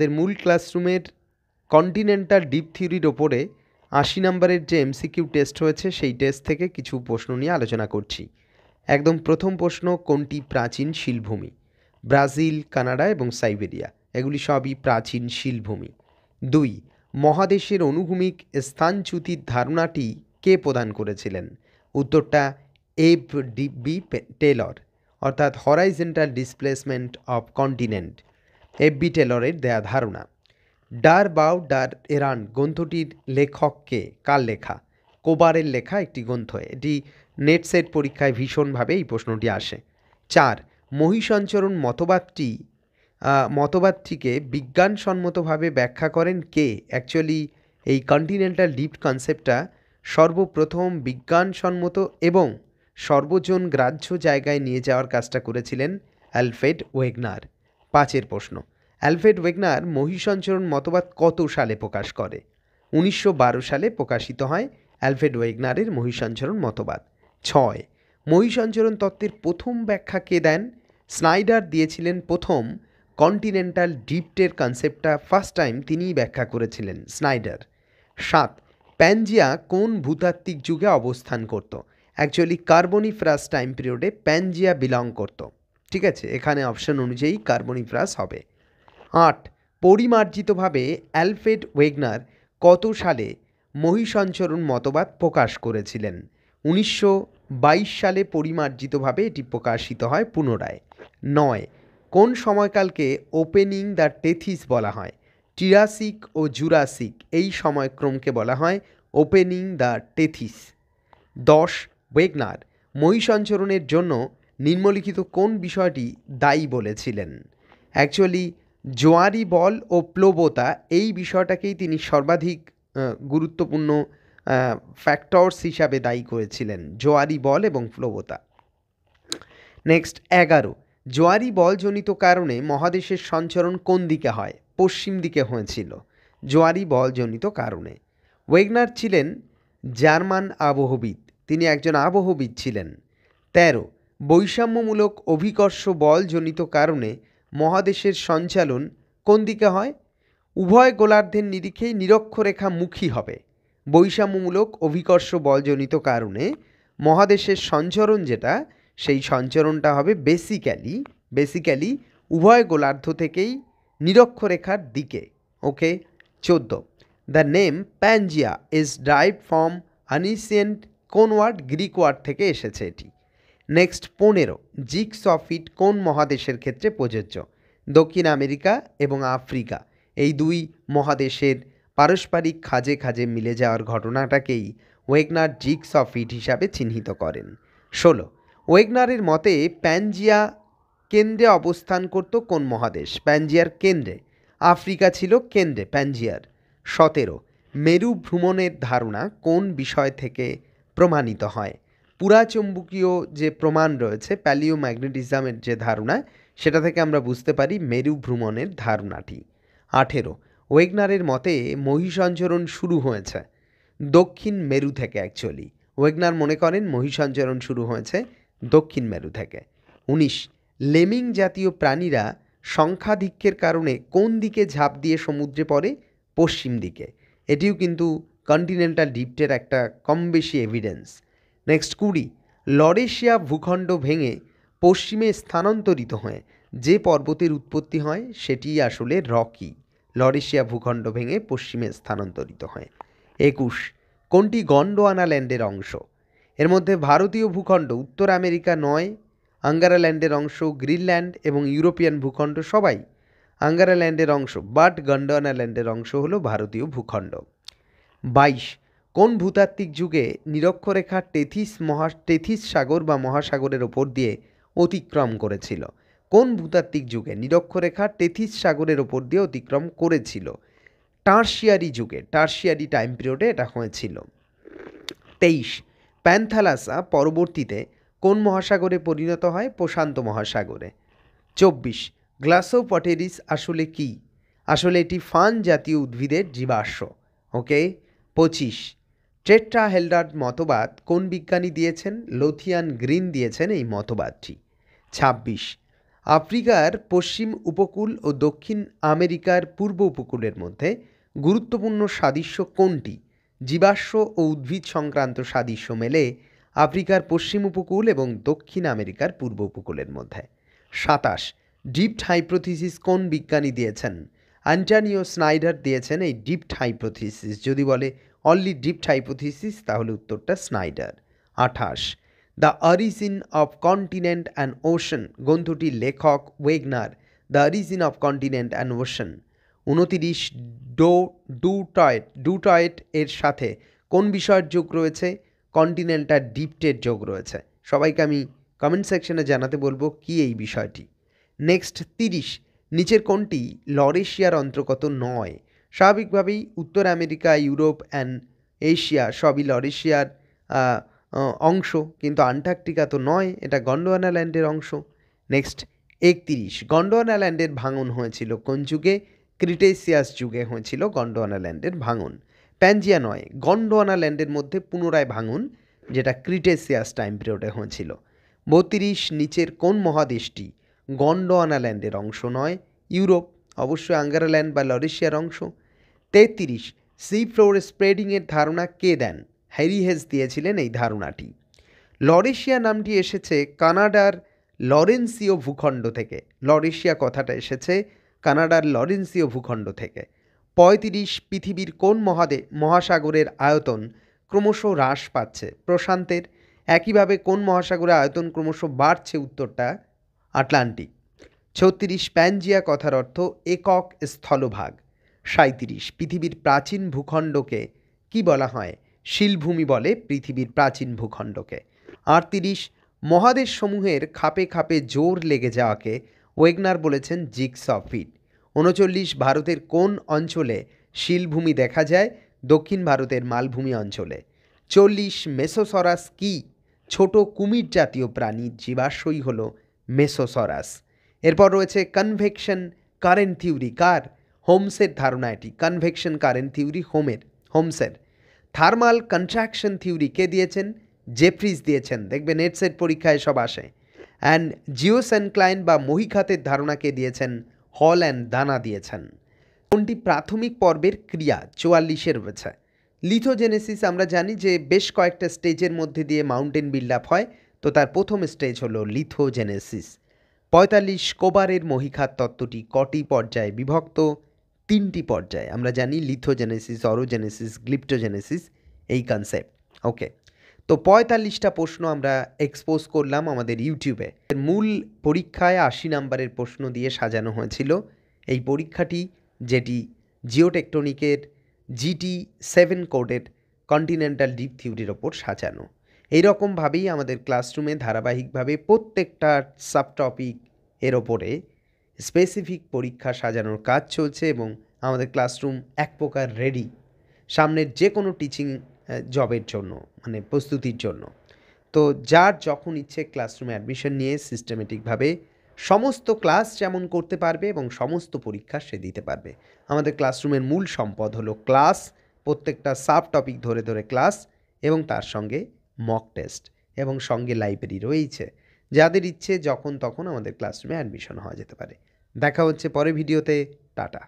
আমাদের মূল ক্লাসরুমের কন্টিনেন্টাল ডিপ থিওরির ওপরে ৮০ নম্বরের যে এমসিকিউ টেস্ট হয়েছে সেই টেস্ট থেকে কিছু প্রশ্ন নিয়ে আলোচনা করছি। একদম প্রথম প্রশ্ন, কোনটি প্রাচীন শিলভূমি? ব্রাজিল, কানাডা এবং সাইবেরিয়া, এগুলি সবই প্রাচীন শিলভূমি। ২, মহাদেশের অনুভূমিক স্থানচ্যুতির ধারণাটি কে প্রদান করেছিলেন? উত্তরটা এফ.ডি.বি. টেলর, অর্থাৎ horizontal displacement of continent, FB. টেলরের দেয়া ধারণা। ডার বাউ ডার এরান গ্রন্থটির লেখক কে? কার লেখা? কোবারের লেখা একটি গ্রন্থ। এটি নেট সেট পরীক্ষায় ভীষণভাবে এই প্রশ্নটি আসে। ৪, মহিষঞ্চরণ মতবাদটিকে বিজ্ঞানসম্মতভাবে ব্যাখ্যা করেন কে? অ্যাকচুয়ালি এই কন্টিনেন্টাল ডিপ কনসেপ্টটা সর্বপ্রথম বিজ্ঞানসম্মত এবং সর্বজন গ্রাহ্য জায়গায় নিয়ে যাওয়ার কাজটা করেছিলেন অ্যালফ্রেড ওয়েগনার। ৫-এর প্রশ্ন, অ্যালফ্রেড ওয়েগনার মহিষঞ্চরণ মতবাদ কত সালে প্রকাশ করে? ১৯১২ সালে প্রকাশিত হয় অ্যালফ্রেড ওয়েগনারের মহিষঞ্চরণ মতবাদ। ৬, মহিষঞ্চরণ তত্ত্বের প্রথম ব্যাখ্যা কে দেন? স্নাইডার দিয়েছিলেন প্রথম কন্টিনেন্টাল ডিপ্টের কনসেপ্টটা ফার্স্ট টাইম তিনিই ব্যাখ্যা করেছিলেন, স্নাইডার। ৭, প্যানজিয়া কোন ভূতাত্ত্বিক যুগে অবস্থান করত? অ্যাকচুয়ালি কার্বনিফারাস টাইম পিরিয়ডে প্যানজিয়া বিলং করত। ঠিক আছে, এখানে অপশন অনুযায়ী কার্বনিফারাস হবে। ৮, পরিমার্জিতভাবে অ্যালফ্রেড ওয়েগনার কত সালে মহিষঞ্চরণ মতবাদ প্রকাশ করেছিলেন? ১৯২২ সালে পরিমার্জিতভাবে এটি প্রকাশিত হয় পুনরায়। ৯, কোন সময়কালকে ওপেনিং দ্য টেথিস বলা হয়? ট্রিয়াসিক ও জুরাসিক এই সময়ক্রমকে বলা হয় ওপেনিং দ্য টেথিস। ১০, ওয়েগনার মহিষঞ্চরণের জন্য নিম্নলিখিত কোন বিষয়টি দায়ী বলেছিলেন? অ্যাকচুয়ালি জোয়ারি বল ও প্লবতা এই বিষয়টাকেই তিনি সর্বাধিক গুরুত্বপূর্ণ ফ্যাক্টরস হিসাবে দায়ী করেছিলেন, জোয়ারি বল এবং প্লবতা। নেক্সট ১১, জোয়ারি বলজনিত কারণে মহাদেশের সঞ্চরণ কোন দিকে হয়? পশ্চিম দিকে হয়েছিল জোয়ারি বলজনিত কারণে। ওয়েগনার ছিলেন জার্মান আবহবিদ, তিনি একজন আবহবিদ ছিলেন। ১৩, বৈষম্যমূলক অভিকর্ষ বলজনিত কারণে মহাদেশের সঞ্চালন কোন দিকে হয়? উভয় গোলার্ধের নিরিখেই নিরক্ষরেখা মুখী হবে। বৈষম্যমূলক অভিকর্ষ বলজনিত কারণে মহাদেশের সঞ্চরণ যেটা, সেই সঞ্চরণটা হবে বেসিক্যালি উভয় গোলার্ধ থেকেই নিরক্ষরেখার দিকে। Okay. ১৪, the name Pangaea is ডাইভ ফ্রম অ্যানিসিয়েন্ট কোন ওয়ার্ড? গ্রিক ওয়ার্ড থেকে এসেছে এটি। নেক্সট ১৫, জিগস অফ ইট কোন মহাদেশের ক্ষেত্রে প্রযোজ্য? দক্ষিণ আমেরিকা এবং আফ্রিকা এই দুই মহাদেশের পারস্পরিক খাজে খাজে মিলে যাওয়ার ঘটনাটাকেই ওয়েগনার জিগস অফ ইট হিসাবে চিহ্নিত করেন। ১৬, ওয়েগনারের মতে প্যানজিয়া কেন্দ্রে অবস্থান করত কোন মহাদেশ? প্যানজিয়ার কেন্দ্রে আফ্রিকা ছিল কেন্দ্রে প্যানজিয়ার। ১৭, মেরু ভ্রমণের ধারণা কোন বিষয় থেকে প্রমাণিত হয়? পুরাচুম্বকীয় যে প্রমাণ রয়েছে, প্যালিওম্যাগনেটিজমের যে ধারণা, সেটা থেকে আমরা বুঝতে পারি মেরু ভ্রমণের ধারণাটি। ১৮, ওয়েগনারের মতে মহিষঞ্চরণ শুরু হয়েছে দক্ষিণ মেরু থেকে। অ্যাকচুয়ালি ওয়েগনার মনে করেন মহিষঞ্চরণ শুরু হয়েছে দক্ষিণ মেরু থেকে। ১৯, লেমিং জাতীয় প্রাণীরা সংখ্যাধিক্যের কারণে কোন দিকে ঝাঁপ দিয়ে সমুদ্রে পড়ে? পশ্চিম দিকে। এটিও কিন্তু কন্টিনেন্টাল ডিপ্টের একটা কম বেশি এভিডেন্স। নেক্সট ২০, লরেশিয়া ভূখণ্ড ভেঙে পশ্চিমে স্থানান্তরিত হয়ে যে পর্বতের উৎপত্তি হয় সেটি আসলে রকি। লরেশিয়া ভূখণ্ড ভেঙে পশ্চিমে স্থানান্তরিত হয়। ২১, কোনটি গন্ডোয়ানা ল্যান্ডের অংশ? এর মধ্যে ভারতীয় ভূখণ্ড, উত্তর আমেরিকা নয়, আঙ্গারাল্যান্ডের অংশ, গ্রিনল্যান্ড এবং ইউরোপিয়ান ভূখণ্ড সবাই আঙ্গারাল্যান্ডের অংশ, বাট গন্ডোয়ানা ল্যান্ডের অংশ হলো ভারতীয় ভূখণ্ড। ২২, কোন ভূতাত্ত্বিক যুগে নিরক্ষরেখা টেথিস সাগর বা মহাসাগরের ওপর দিয়ে অতিক্রম করেছিল? কোন ভূতাত্ত্বিক যুগে নিরক্ষরেখা টেথিস সাগরের ওপর দিয়ে অতিক্রম করেছিল? টার্শিয়ারি যুগে, টার্শিয়ারি টাইম পিরিয়ডে এটা হয়েছিল। ২৩, প্যান্থালাসা পরবর্তীতে কোন মহাসাগরে পরিণত হয়? প্রশান্ত মহাসাগরে। ২৪, গ্লাসোপটেরিস আসলে কি? আসলে এটি ফার্ন জাতীয় উদ্ভিদের জীবাশ্ম। ওকে। ২৫, টেট্রাহেড্রাল মতবাদ কোন বিজ্ঞানী দিয়েছেন? লোথিয়ান গ্রিন দিয়েছেন এই মতবাদটি। ২৬, আফ্রিকার পশ্চিম উপকূল ও দক্ষিণ আমেরিকার পূর্ব উপকূলের মধ্যে গুরুত্বপূর্ণ সাদৃশ্য কোনটি? জীবাশ্ম ও উদ্ভিদ সংক্রান্ত সাদৃশ্য মেলে আফ্রিকার পশ্চিম উপকূল এবং দক্ষিণ আমেরিকার পূর্ব উপকূলের মধ্যে। 27 ড্রিফট হাইপোথিসিস কোন বিজ্ঞানী দিয়েছেন? অ্যান্টনিও স্নাইডার দিয়েছেন এই ড্রিফট হাইপোথিসিস। যদি বলে অনলি ড্রিফট হাইপোথিসিস তাহলে উত্তরটা Snider. 28 the origin of continent and ocean গ্রন্থটির লেখক Wegener. The origin of continent and ocean. 29 Du Toit এর সাথে কোন বিষয়ের যোগ রয়েছে? কন্টিনেন্টাল ড্রিফটের যোগ রয়েছে। সবাইকে আমি কমেন্ট সেকশনে জানাতে বলবো কি এই বিষয়টি। নেক্সট 30 নিচের কোনটি লরেশিয়ার অন্তর্গত নয়? স্বাভাবিকভাবেই উত্তর আমেরিকা, ইউরোপ অ্যান্ড এশিয়া সবই লরেশিয়ার অংশ, কিন্তু আন্টার্কটিকা তো নয়, এটা গন্ডোয়ানা ল্যান্ডের অংশ। নেক্সট 31 গন্ডোয়ানা ল্যান্ডের ভাঙন হয়েছিল কোন যুগে? ক্রিটেসিয়াস যুগে হয়েছিল গন্ডোয়ানা ল্যান্ডের ভাঙন। প্যানজিয়া নয়, গন্ডোয়ানা ল্যান্ডের মধ্যে পুনরায় ভাঙন, যেটা ক্রিটেসিয়াস টাইম পিরিয়ডে হয়েছিল। 32 নিচের কোন মহাদেশটি গন্ডোয়ানা ল্যান্ডের অংশ নয়? ইউরোপ, অবশ্যই আঙ্গারাল্যান্ড বা লরেশিয়ার অংশ। 33 সি ফ্লোর স্প্রেডিংয়ের ধারণা কে দেন? হ্যারি হেজ দিয়েছিলেন এই ধারণাটি। লরেশিয়া নামটি এসেছে কানাডার লরেন্সীয় ভূখণ্ড থেকে। লরেশিয়া কথাটা এসেছে কানাডার লরেন্সীয় ভূখণ্ড থেকে। 35 পৃথিবীর কোন মহাসাগরের আয়তন ক্রমশ হ্রাস পাচ্ছে? প্রশান্তের। একইভাবে কোন মহাসাগরের আয়তন ক্রমশ বাড়ছে? উত্তরটা আটলান্টিক। 36 প্যানজিয়া কথার অর্থ একক স্থলভাগ। 37 পৃথিবীর প্রাচীন ভূখণ্ডকে কি বলা হয়? শিলভূমি বলে পৃথিবীর প্রাচীন ভূখণ্ডকে। 38 মহাদেশসমূহের খাপে খাপে জোর লেগে যাওয়াকে ওয়েগনার বলেছেন জিগস ফিট। 39 ভারতের কোন অঞ্চলে শিলভূমি দেখা যায়? দক্ষিণ ভারতের মালভূমি অঞ্চলে। 40 মেসোসরাস কি? ছোট কুমির জাতীয় প্রাণীর জীবাশ্মই হল মেসোসরাস। এরপর রয়েছে কনভেকশন কারেন্ট থিওরি কার? হোমসের ধারণা এটি। কনভেকশন কারেন্ট থিওরি হোমসের। থার্মাল কন্ট্রাকশন থিওরি কে দিয়েছেন? জেফ্রিজ দিয়েছেন। দেখবেন নেটসেট পরীক্ষায় সব আসে। অ্যান্ড জিওসেনক্লাইন বা মহিখাতের ধারণা কে দিয়েছেন? হল অ্যান্ড দানা দিয়েছেন। কোনটি প্রাথমিক পর্বের ক্রিয়া? 44-এ রয়েছে। লিথোজেনেসিস আমরা জানি যে বেশ কয়েকটা স্টেজের মধ্যে দিয়ে মাউন্টেন বিল্ড আপ হয়, তো তার প্রথম স্টেজ হলো লিথোজেনেসিস। 45 কোবারের মহিখাত তত্ত্বটি কটি পর্যায়ে বিভক্ত? 3টি পর্যায়ে। আমরা জানি লিথোজেনেসিস, অরোজেনেসিস, গ্লিপ্টোজেনেসিস, এই কনসেপ্ট। ওকে, তো 45টা প্রশ্ন আমরা এক্সপোজ করলাম আমাদের ইউটিউবে। মূল পরীক্ষায় 80 নাম্বারের প্রশ্ন দিয়ে সাজানো হয়েছিল এই পরীক্ষাটি, যেটি জিওটেকটনিকের GT7 কোডের কন্টিনেন্টাল ডিপ থিওরির ওপর সাজানো। এইরকমভাবেই আমাদের ক্লাসরুমে ধারাবাহিকভাবে প্রত্যেকটা সাবটপিক এর ওপরে স্পেসিফিক পরীক্ষা সাজানোর কাজ চলছে এবং আমাদের ক্লাসরুম এক প্রকার রেডি সামনের যে কোনো টিচিং জবের জন্য, মানে প্রস্তুতির জন্য। তো যার যখন ইচ্ছে ক্লাসরুমে অ্যাডমিশন নিয়ে সিস্টেমেটিকভাবে সমস্ত ক্লাস যেমন করতে পারবে এবং সমস্ত পরীক্ষা সে দিতে পারবে। আমাদের ক্লাসরুমের মূল সম্পদ হলো ক্লাস, প্রত্যেকটা সাব টপিক ধরে ধরে ক্লাস এবং তার সঙ্গে মক টেস্ট এবং সঙ্গে লাইব্রেরি রয়েছে। যাদের ইচ্ছে যখন তখন আমাদের ক্লাসরুমে অ্যাডমিশন হওয়া যেতে পারে। দেখা হচ্ছে পরের ভিডিওতে। টাটা।